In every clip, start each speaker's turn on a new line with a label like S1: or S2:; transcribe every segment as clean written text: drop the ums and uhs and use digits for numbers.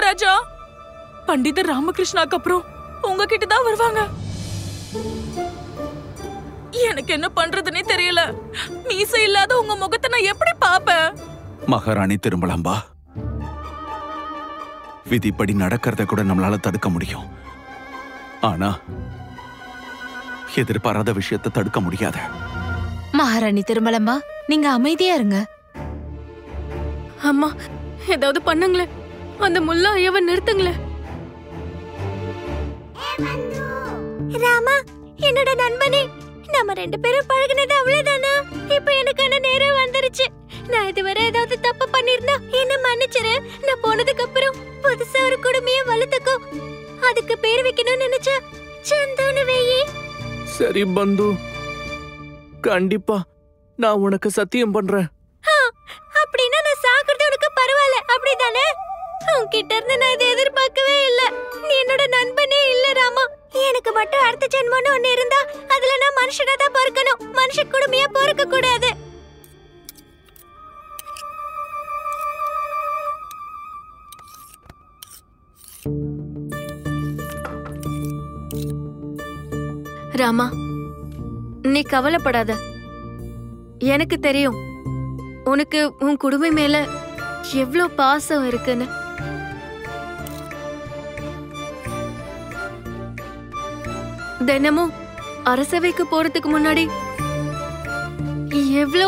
S1: மகாராஜா. பண்டிதர் ராமகிருஷ்ணாக்கு அப்புறம் உங்ககிட்ட தான் வருவாங்க. எனக்கு என்ன பண்றதுன்னே தெரியல. மீசை இல்லாத உங்க முகத்தை நான் எப்படி பாப்பேன்?
S2: மகாராணி திருமலம்பா, விதிப்படி நடக்கிறத கூட நம்மளால தடுக்க முடியும். ஆனா எதிர்பாராத விஷயத்தை தடுக்க முடியாத.
S3: மகாராணி திருமலம்பா, நீங்க அமைதியா இருங்க.
S4: அம்மா, ஏதாவது பண்ணுங்களே. அந்த முல்லா ஐயாவை நிறுத்துங்களே.
S5: ராமா, என்னோட நண்பனே, நம்ம 2 பேரும் பழகுனது அவ்வளவுதானா? இப்ப எனக்கான நேரம் வந்துருச்சு. நான் இதுவரை ஏதாவது தப்பு பண்ணிருந்தா என்ன மன்னிச்சிரு. நான் போனதுக்கு அப்புறம் புதுசா ஒரு குடுமையை வளர்த்துக்கோ. அதுக்கு பேர் வைக்கணும்னு நினைச்சா சந்துன்னு வெயி.
S6: சரி பந்து, கண்டிப்பா நான் உனக்கு சத்தியம் பண்றேன்.
S5: அப்படின்னா நான் சாகுறது உனக்கு பரவாயில்ல, அப்படிதானே? உன்கிட்ட இருந்து நான் இதை எதிர்பார்க்கவே இல்ல. நீ என்னோட நண்பனே இல்ல ராமா. எனக்கு மட்டும் அடுத்த ஜென்மம்னு ஒண்ணு இருந்தா அதுல நான் மனுஷனா தான் பிறக்கணும். மனுஷ குடுமையா பிறக்க கூடாது.
S4: ராமா, நீ கவலைப்படாத. எனக்கு தெரியும் உனக்கு உன் குடும்பை மேல எவ்ளோ பாசம் இருக்குன்னு. தினமும் அரசவைக்கு போறதுக்கு முன்னாடி எவ்ளோ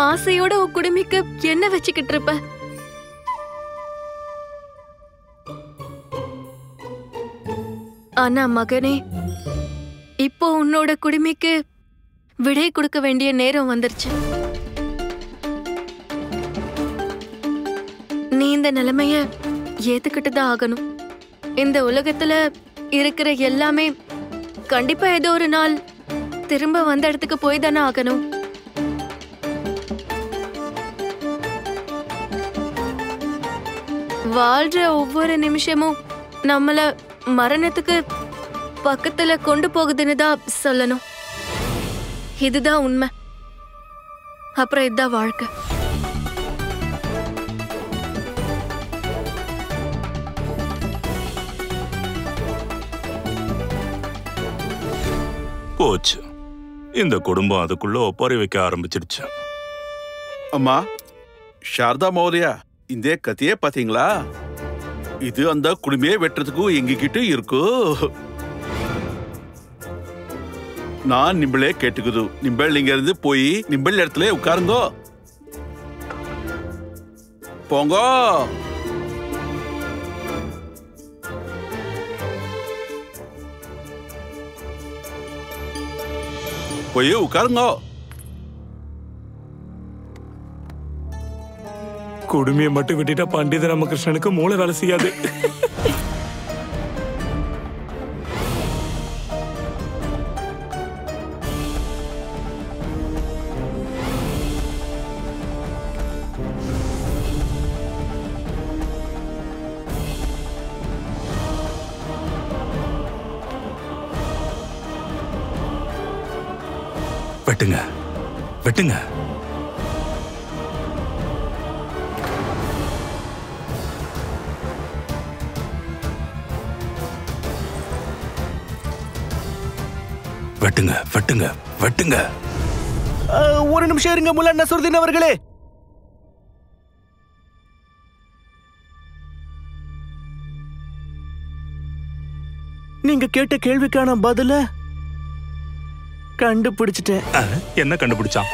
S4: ஆசையோட உன் குடுமிக்கு என்ன வச்சுக்கிட்டு இருப்ப. ஆனா மகனே, இப்போ உன்னோட குடுமிக்கு விடை கொடுக்க வேண்டிய நேரம் வந்துருச்சு. நீ இந்த நிலைமைய ஏத்துக்கிட்டு தான் ஆகணும். இந்த உலகத்துல இருக்கிற எல்லாமே கண்டிப்பா ஏதோ ஒரு நாள் திரும்ப வந்த இடத்துக்கு போய் தானே ஆகணும். வாழ்ற ஒவ்வொரு நிமிஷமும் நம்மள மரணத்துக்கு பக்கத்துல கொண்டு போகுதுன்னு தான் சொல்லணும். இதுதான் உண்மை. அப்புறம் இதுதான் வாழ்க்கை.
S7: போச்சு. இந்த குடும்பம் அதுக்குள்ள ஒப்பாரி வைக்க ஆரம்பிச்சிடுச்சு.
S2: அம்மா சாரதா மௌரியா, இந்த கதையே பாத்தீங்களா? இது அந்த குடுமையை வெட்டுறதுக்கு எங்ககிட்ட இருக்கு. நான் நிம்பளே கேட்டுக்குது. நிம்பள் இங்க இருந்து போய் நிம்பள் இடத்துல உட்காருங்கோ. போங்கோ. போய் உட்காருங்கோ.
S6: குடுமையை மட்டும் விட்டுட்டா பண்டித ராமகிருஷ்ணனுக்கு மூளை வேலை செய்யாது.
S7: வெட்டுங்க, வெட்டுங்க. வெட்டுங்க, வெட்டுங்க, வெட்டுங்க.
S6: ஒரு நிமிஷம் இருங்க முல்லா நஸ்ருதீன் அவர்களே. நீங்க கேட்ட கேள்விக்கான பதில கண்டுபிடிச்சிட்டேன்.
S7: என்ன கண்டுபிடிச்சான்?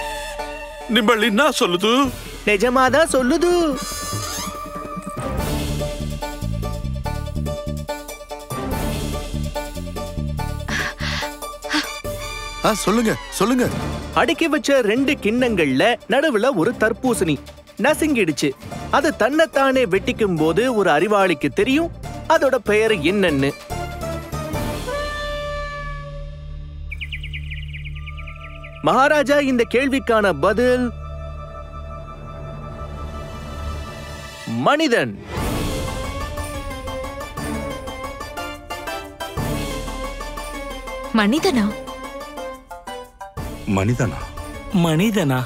S2: நிம்பள் என்ன சொல்லுது?
S6: நிஜமாதான் சொல்லுது.
S8: சொல்லுங்க சொல்லுங்க.
S6: அடுக்கி வச்ச 2 கிண்ணங்கள்ல நடுவுல ஒரு தர்பூசணி நசுங்கிடுச்சு. அது தன்னைத்தானே வெட்டிக்கும் போது ஒரு அறிவாளிக்கு தெரியும் அதோட பெயர் என்னன்னு. மகாராஜா, இந்த கேள்விக்கான பதில் மனிதன்.
S3: மனிதனா?
S7: மனிதனா?
S6: மனிதனா?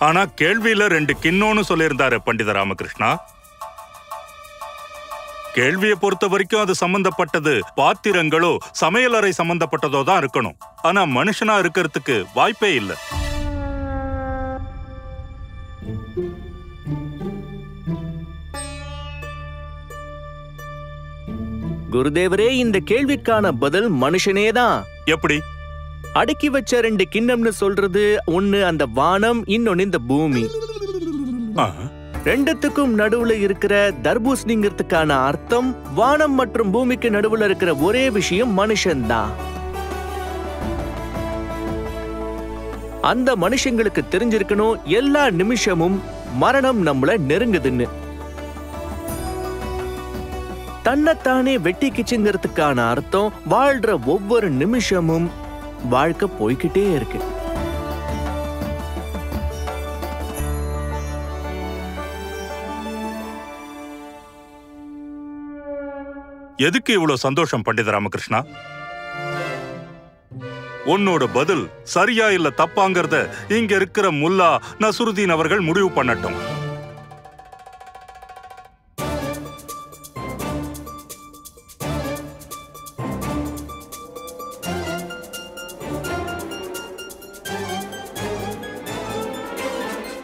S7: ஆனா கேள்வியில 2 கிண்ணோன்னு சொல்லியிருந்தாரு பண்டித ராமகிருஷ்ணா. கேள்வியை பொறுத்த வரைக்கும் அது சம்பந்தப்பட்டது பாத்திரங்களோ சமையலறை சம்பந்தப்பட்டதோ தான் இருக்கணும். ஆனா மனுஷனா இருக்கிறதுக்கு வாய்ப்பே இல்லை.
S6: குருதேவரே, இந்த கேள்விக்கான பதில் மனுஷனேதான்.
S7: எப்படி?
S6: அடுக்கி வச்ச 2 கிண்ணம்னு சொல்றது ஒண்ணு அந்த வானம், இன்னொன்னு இந்த பூமி. ரெண்டுத்துக்கும் நடுவுல இருக்கிற தர்பூசணிங்கிறதுக்கான அர்த்தம் வானம் மற்றும் பூமிக்கு நடுவுல இருக்கிற ஒரே விஷயம் மனுஷன்தான். அந்த மனுஷங்களுக்கு தெரிஞ்சிருக்கணும் எல்லா நிமிஷமும் மரணம் நம்மள நெருங்குதுன்னு. தன்னைத்தானே வெட்டிக்கிச்சுங்கிறதுக்கான அர்த்தம் வாழ்ற ஒவ்வொரு நிமிஷமும் வாழ்க்கை போய்கிட்டே இருக்கு.
S7: எதுக்கு இவ்வளவு சந்தோஷம் பண்டித ராமகிருஷ்ணா? உன்னோட பதில் சரியா இல்ல தப்பாங்கிறத இங்க இருக்கிற முல்லா நசுருதீன் அவர்கள் முடிவு பண்ணட்டும்.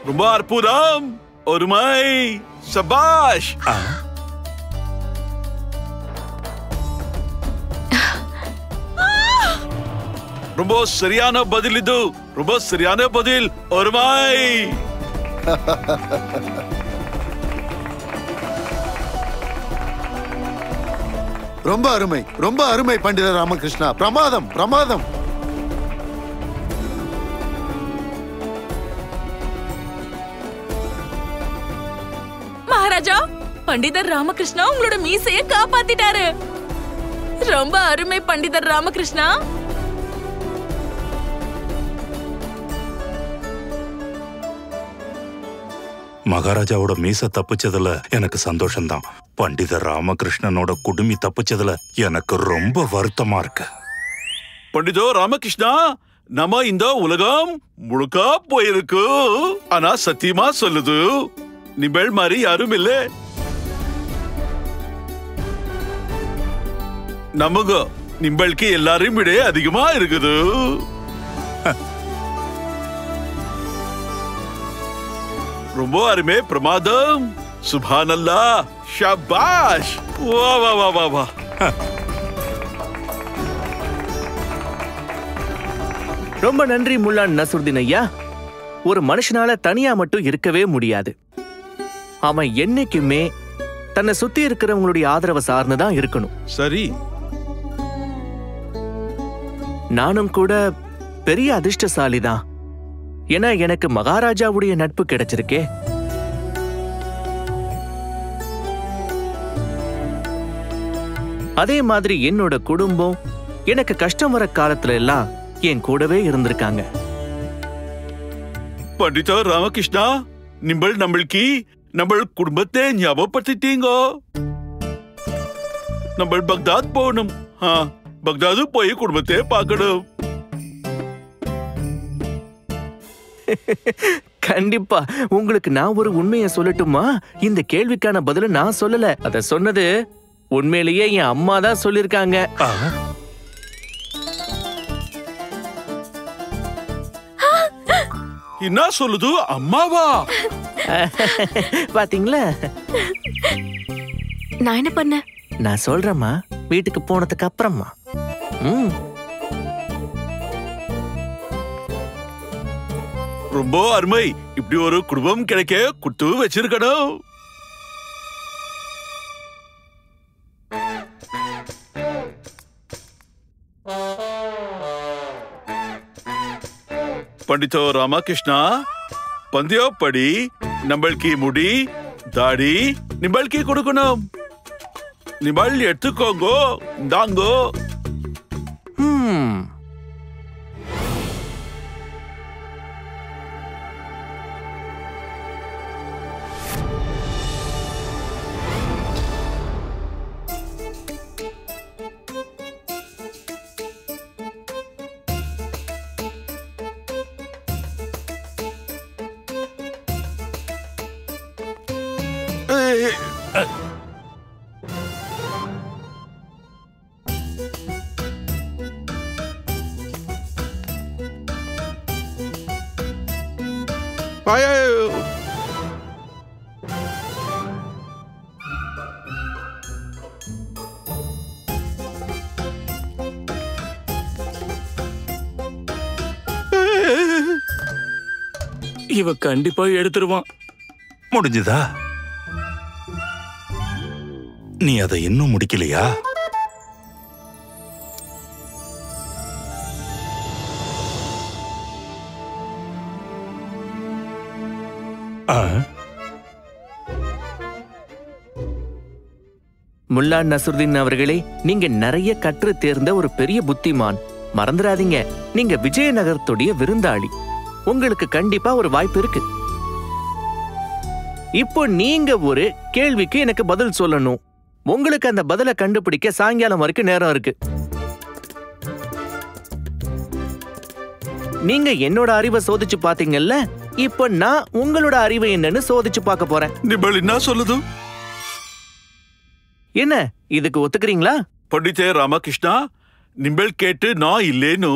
S2: ரொம்ப அற்புதம், ஒருமை, சபாஷ். ரொம்ப சரியான பதில் இது, ரொம்ப சரியான பதில், ஒருமை.
S8: ரொம்ப அருமை, ரொம்ப அருமை பண்டித ராமகிருஷ்ணா. பிரமாதம், பிரமாதம்.
S1: மகாராஜா, பண்டிதர் ராமகிருஷ்ணா உங்களோட மீசைய காப்பாத்திட்டாரு. ரொம்ப அருமை பண்டிதர் ராமகிருஷ்ணா.
S7: மகாராஜாவோட மீச தப்பிச்சதுல எனக்கு சந்தோஷம்தான். பண்டிதர் ராமகிருஷ்ணனோட குடுமி தப்பிச்சதுல எனக்கு ரொம்ப வருத்தமா இருக்கு.
S2: பண்டிதோ ராமகிருஷ்ணா, நம்ம இந்த உலகம் முழுக்க போயிருக்கு. ஆனா சத்தியமா சொல்லுது, நிபள் மாதிரி யாரும் இல்ல. நமக்கு நிம்பளுக்கு எல்லாரையும் விட அதிகமா இருக்குது. ரொம்ப அருமை, பிரமாதம், சுப்ஹானல்லாஹ், ஷபாஷ், வா வா வா வா வா.
S6: ரொம்ப நன்றி முல்லா நசுருதீன் ஐயா. ஒரு மனுஷனால தனியா மட்டும் இருக்கவே முடியாது. அவன் என்னைக்குமே தன்னை சுத்தி இருக்கிறவங்களுடைய ஆதரவை சார்ந்துதான் இருக்கணும்.
S2: சரி,
S6: நானும் கூட பெரிய அதிர்ஷ்டசாலிதான். ஏன்னா எனக்கு மகாராஜாவுடைய நட்பு கிடைச்சிருக்கே. அதே மாதிரி என்னோட குடும்பம் எனக்கு கஷ்டம் வர காலத்துல எல்லாம் என் கூடவே இருந்திருக்காங்க.
S2: பண்டித ராமகிருஷ்ணா, நிம்பள் நம்மளுக்கு நம்ம குடும்பத்தை ஞாபகப்படுத்திட்டீங்க. நம்ம பக்தாத் போகணும். பக்தாது போய் குடும்பத்தை பார்க்கணும்.
S6: கண்டிப்பா. உங்களுக்கு நான் ஒரு உண்மையை சொல்லட்டுமா? இந்த கேள்விக்கான பதில நான் சொல்லல. அத சொன்னது உண்மையிலேயே என் அம்மா தான் சொல்லிருக்காங்க.
S2: என்ன சொல்லுது, அம்மாவா?
S6: பாத்தீங்களா?
S4: நான் என்ன பண்ண?
S6: நான் சொல்றேம்மா, வீட்டுக்கு போனதுக்கு அப்புறமா.
S2: ரொம்ப அருமை. இப்படி ஒரு குடும்பம் கிடைக்க குடுத்து வச்சிருக்கணும். பண்டிதோ ராமகிருஷ்ணா, பந்தயப்படி நம்மளுக்கு முடி தாடி நிம்பளுக்கு கொடுக்கணும். நிம்பள் எடுத்துக்கோங்கோ, தாங்கோ.
S9: இவ கண்டிப்பா எடுத்துருவான்.
S7: முடிஞ்சுதா? நீ அதை இன்னும் முடிக்கலையா?
S6: முல்லா நசுருதீன் அவர்களே, நீங்க நிறைய கற்று தேர்ந்த ஒரு பெரிய புத்திமான். மறந்துடாதீங்க, நீங்க விஜயநகரத்துடைய விருந்தாளி. உங்களுக்கு கண்டிப்பா ஒரு வாய்ப்பு இருக்கு. இப்போ நீங்க ஒரு கேள்விக்கு எனக்கு பதில் சொல்லணும். உங்களுக்கு அந்த பதிலை கண்டுபிடிக்க சாயங்காலம் வரைக்கும் நேரம் இருக்கு. நீங்க என்னோட அறிவை சோதிச்சு பாத்தீங்கல்ல, இப்போ நான் உங்களோட அறிவை என்னன்னு சோதிச்சு பார்க்க போறேன்.
S2: நிபல் என்ன சொல்லுது?
S6: என்ன, இதுக்கு ஒத்துக்கிறீங்களா?
S2: பண்டிதே ராமகிருஷ்ணா, நிம்பள் கேட்டு நான் இல்லேன்னு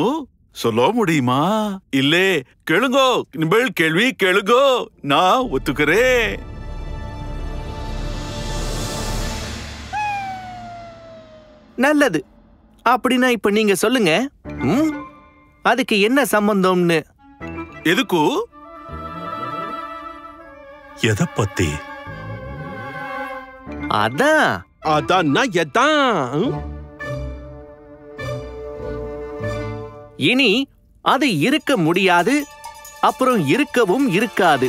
S2: சொல்ல முடியுமா? இல்லே, கேளுங்கோ. நிம்பள் கேள்வி கேளுங்கோ, நான் ஒத்துக்கிறேன்.
S6: நல்லது. அப்படின்னா இப்ப நீங்க சொல்லுங்க, அதுக்கு என்ன சம்பந்தம்னு.
S2: எதுக்கு?
S7: எதை பத்தி?
S6: அதான் இனி அது இருக்க முடியாது, அப்புறம் இருக்கவும் இருக்காது.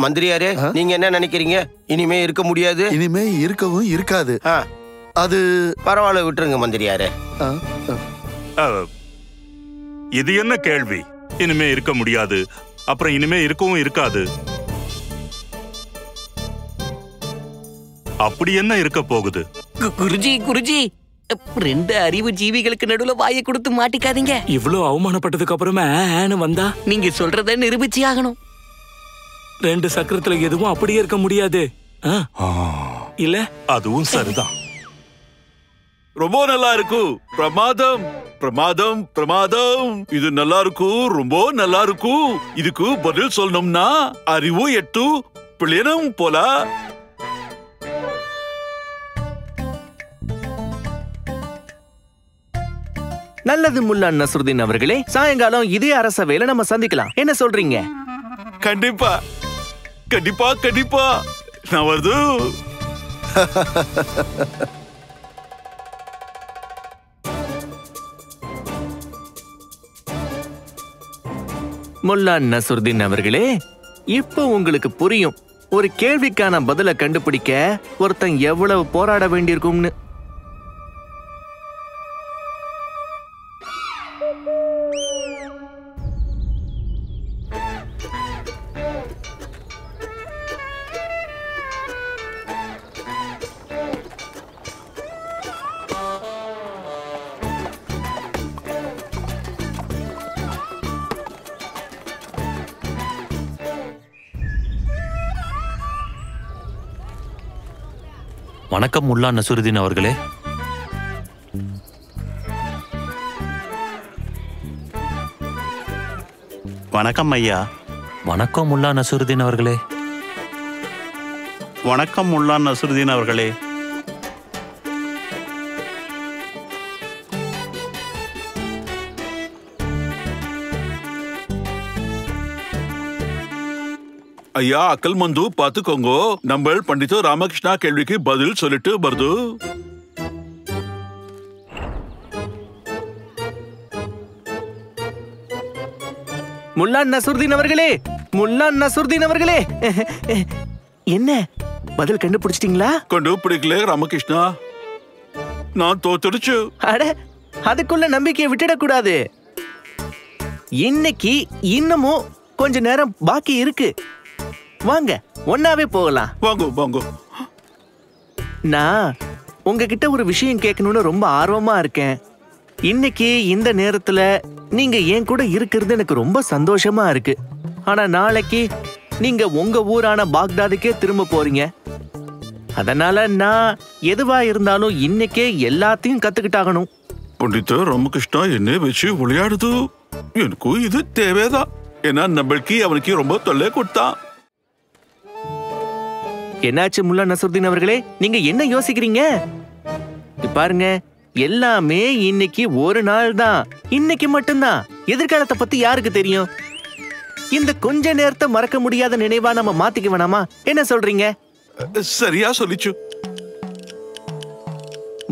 S10: மந்திரியாரே, நீங்க என்ன நினைக்கிறீங்க? இனிமே இருக்க முடியாது?
S8: இனிமே இருக்கவும் இருக்காது. அது
S10: பரவாயில்ல, விட்டுருங்க மந்திரியாரே.
S7: இது என்ன கேள்வி? இனிமே இருக்க முடியாது, அப்புறம் இனிமே இருக்கவும் இருக்காது. அப்படி என்ன இருக்க போகுது?
S11: குருஜி குருஜி, ரெண்டு அறிவு ஜீவிகளுக்கு நடுவுல வாயை கொடுத்து மாட்டிக்காதீங்க.
S9: இவ்வளவு அவமானப்பட்டதுக்கு அப்புறமே வந்தா
S11: நீங்க சொல்றத நிரூபிச்சு ஆகணும்.
S9: ரெண்டு சக்கரத்துல எதுவும் அப்படியே இருக்க முடியாது இல்ல?
S7: அதுவும் சரிதான்.
S2: ரொம்ப நல்லா இருக்கு. பிரமாதம் பிரமாதம் பிரமாதம். இது நல்லா இருக்கு, ரொம்ப நல்லா இருக்கு. இதுக்கு பதில் சொல்லணும்னா அறிவு எட்டு பிள்ளைனும் போல.
S6: நல்லது முல்லா நசுருதீன் அவர்களே, சாயங்காலம் இதே அரசவையில நம்ம சந்திக்கலாம். என்ன சொல்றீங்க?
S2: கண்டிப்பா கண்டிப்பா கண்டிப்பா. நான் வருது.
S6: முல்லா நசுருதீன் அவர்களே, இப்போ உங்களுக்கு புரியும் ஒரு கேள்விக்கான பதிலை கண்டுபிடிக்க ஒருத்தன் எவ்வளவு போராட வேண்டியிருக்கும்னு.
S12: வணக்கம் முல்லா நசுருதீன் அவர்களே.
S13: வணக்கம் ஐயா.
S12: வணக்கம் முல்லா நசுருதீன் அவர்களே.
S13: வணக்கம் முல்லா நசுருதீன் அவர்களே.
S2: ஐயா, அக்கல் மந்து பாத்துக்கோங்க. நம்ம பண்டித ராமகிருஷ்ணா கேள்விக்கு பதில் சொல்லிட்டு வருது.
S6: முல்லா நசுருதீன் அவர்களே, முல்லா நசுருதீன் அவர்களே, என்ன பதில் கண்டுபிடிச்சிட்டீங்களா?
S2: கண்டுபிடிக்கல ராமகிருஷ்ணா, நான் தோத்துடுச்சு.
S6: அட, அதுக்குள்ள நம்பிக்கையை விட்டுடக்கூடாது. இன்னைக்கு இன்னமும் கொஞ்ச நேரம் பாக்கி இருக்கு. வாங்க, ஒன்னாவே போகலாம்.
S2: வாங்க வாங்க.
S6: நான் உங்ககிட்ட ஒரு விஷயம் கேட்கணும்னு ரொம்ப ஆர்வமா இருக்கேன். இன்னைக்கு இந்த நேரத்துல நீங்க என் கூட இருக்கிறது எனக்கு ரொம்ப சந்தோஷமா இருக்கு. ஆனா நாளைக்கு நீங்க உங்க ஊரான பாக்தாதுக்கே திரும்ப போறீங்க. அதனால நான் எதுவா இருந்தாலும் இன்னைக்கே எல்லாத்தையும் கத்துக்கிட்டாகணும்.
S2: பண்டித ராமகிருஷ்ணா என்ன வச்சு விளையாடுது. எனக்கு இது தேவைதான். ஏன்னா நம்மளுக்கு அவனுக்கு ரொம்ப தொல்லை கொடுத்தான்.
S6: என்னாச்சு முல்லா நசுருதீன் அவர்களே, நீங்க என்ன யோசிக்கிறீங்க? பாருங்க, எல்லாமே இன்னைக்கு ஒரு நாள் தான். இன்னைக்கு மட்டும்தான். எதிர்காலத்தை பத்தி யாருக்கு தெரியும்? இந்த கொஞ்ச நேரத்தை மறக்க முடியாத நினைவா நம்ம மாத்திக்க வேணாமா? என்ன சொல்றீங்க?
S2: சரியா சொல்லிச்சு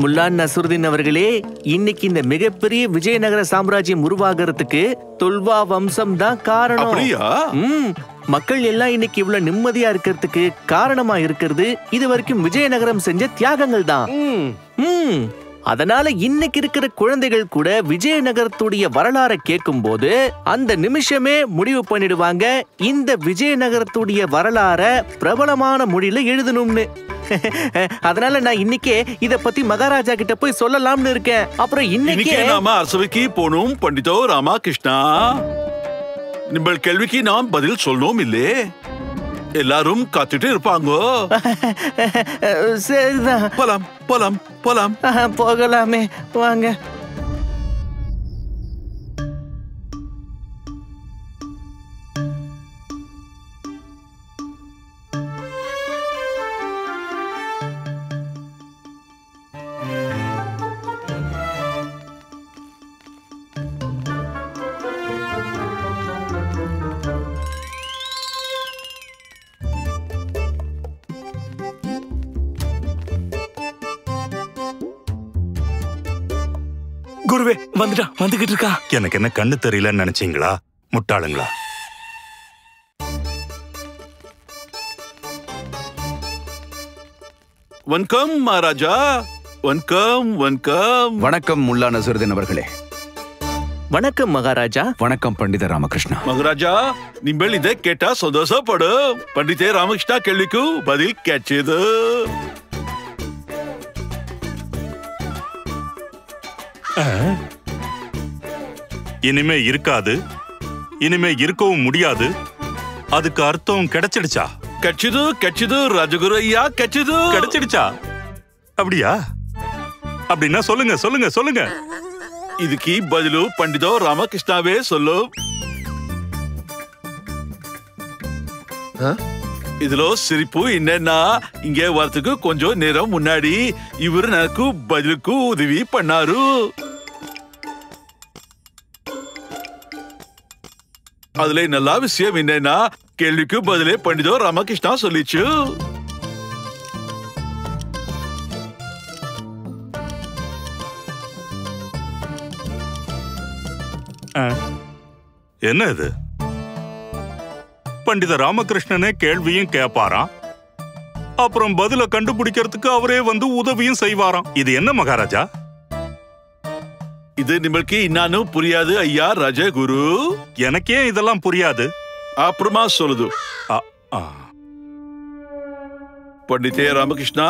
S6: முல்லா நசுருதீன் அவர்களே. இன்னைக்கு இந்த மிகப்பெரிய விஜயநகர சாம்ராஜ்யம் உருவாகிறதுக்கு துல்வா வம்சம் தான் காரணம். மக்கள் எல்லாம் இன்னைக்கு இவ்வளவு நிம்மதியா இருக்கிறதுக்கு காரணமா இருக்கிறது இது வரைக்கும் விஜயநகரம் செஞ்ச தியாகங்கள் தான். அதனால இன்னைக்கு இருக்கிற குழந்தைகள் கூட விஜயநகரத்துடைய வரலாறை கேட்கும் போது அந்த நிமிஷமே முடிவு பண்ணிடுவாங்க இந்த விஜயநகரத்துடைய வரலாறை பிரபலமான மொழியில எழுதணும்னு. அதனால நான் இன்னைக்கே இத பத்தி மகாராஜா கிட்ட போய் சொல்லலாம்னு இருக்கேன். அப்புறம் இன்னைக்கு
S2: நாம அரசவைக்கு போனோம். பண்டிதோ ராமகிருஷ்ணா, நிம்பள் கேள்விக்கு நாம் பதில் சொல்லணும் இல்லே. எல்லாரும் காத்துட்டு இருப்பாங்க.
S6: சரிதான்,
S2: போலாம் போலாம் போலாம்.
S6: போகலாமே, வாங்க.
S9: குருவே வந்துட்டான், வந்துகிட்டு இருக்கா.
S7: எனக்கு என்ன கண்ணு தெரியலன்னு நினைச்சீங்களா? முட்டாளுங்களா?
S2: வணக்கம் மகாராஜா. வணக்கம் வணக்கம்.
S14: வணக்கம் முல்லா நசுருதீன் அவர்களே.
S6: வணக்கம் மகாராஜா.
S14: வணக்கம் பண்டித ராமகிருஷ்ணா.
S2: மகாராஜா, நீங்கள் இதை கேட்டா சந்தோஷப்படும். பண்டிதே ராமகிருஷ்ணா கேள்விக்கு பதில் கேட்டது.
S7: இனிமே இருக்காது, இனிமே இருக்கவும் முடியாது. அதுக்கு அர்த்தம் கிடைச்சிடுச்சா?
S2: கச்சிது கச்சிது ராஜகுரு ஐயா, கச்சிது
S7: கிடைச்சிடுச்சா? அப்படியா? அப்படின்னா சொல்லுங்க சொல்லுங்க சொல்லுங்க.
S2: இதுக்கு பதிலு பண்டிதோ ராமகிருஷ்ணாவே சொல்லு. இதுல சிரிப்பு என்னன்னா, இங்க வரதுக்கு கொஞ்சம் நேரம் முன்னாடி இவரு எனக்கு பதிலுக்கு உதவி பண்ணாரு. அதுல நல்ல விஷயம் என்னன்னா, கேள்விக்கு பதிலே பண்டிதோ ராமகிருஷ்ணா சொல்லிச்சு.
S7: என்ன இது? பண்டித ராமகிருஷ்ணனே கேள்வியும் கேட்பாராம், அப்புறம் பதில கண்டுபிடிக்கிறதுக்கு அவரே வந்து உதவியும் செய்வாராம். இது என்ன மகாராஜா?
S2: இது நிமலுக்கு இன்னும் புரியாது ஐயா ராஜகுரு.
S7: எனக்கே இதெல்லாம் புரியாது.
S2: அப்புறமா சொல்லுது. பண்டிதே ராமகிருஷ்ணா,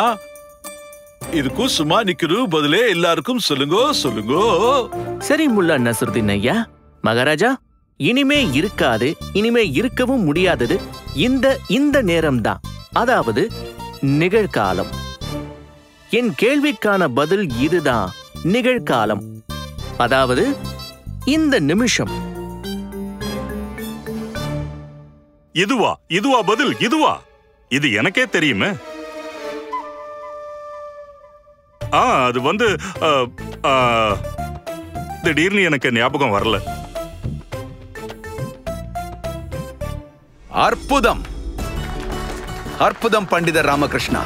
S2: இதுக்கு சும்மா நிக்கிற பதிலே எல்லாருக்கும் சொல்லுங்க சொல்லுங்க.
S6: சரி முல்லா நசுருதீன் ஐயா. மகாராஜா, இனிமே இருக்காது, இனிமே இருக்கவும் முடியாதது இந்த நேரம்தான். அதாவது நிகழ்காலம். என் கேள்விக்கான பதில் இதுதான், நிகழ்காலம். அதாவது இந்த நிமிஷம்.
S7: இதுவா? இதுவா பதில்? இதுவா? இது எனக்கே தெரியுமே. அது வந்து திடீர்னு எனக்கு ஞாபகம் வரல.
S14: அற்புதம், அற்புதம் பண்டிதர் ராமகிருஷ்ணா.